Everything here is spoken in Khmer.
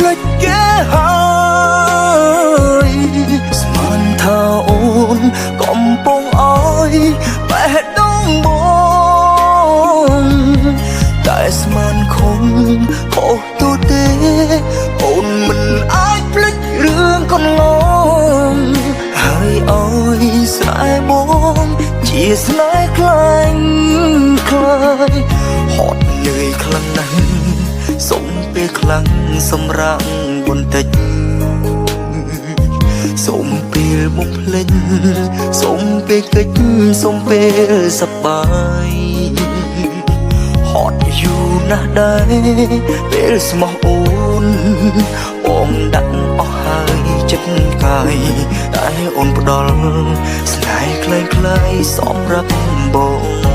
លេចគេហើយស្មានថាអូនកំពុងអើយបេះដូងបងតែស្មានខំខុសទូទេអូនមិនអាចភ្លេចរឿងកន្លងហើយអើយស្នេហ៍បងជាស្នេហ៍ខ្លាញ់ខ្លាយហត់នឿយខ្លាំងណាស់សុំពេលខ្លាំងសម្រាំងបន្តិចសុំពេលមកភ្លេចសុំពេលកិច្ចសុំពេលសប្បាយហត់យូរណាស់ដែរពេលស្មោះអូនបងដាក់អស់ហើយចិត្តកាយតែអូនផ្ដល់ស្នេហ៍ខ្លីៗសម្រាប់បង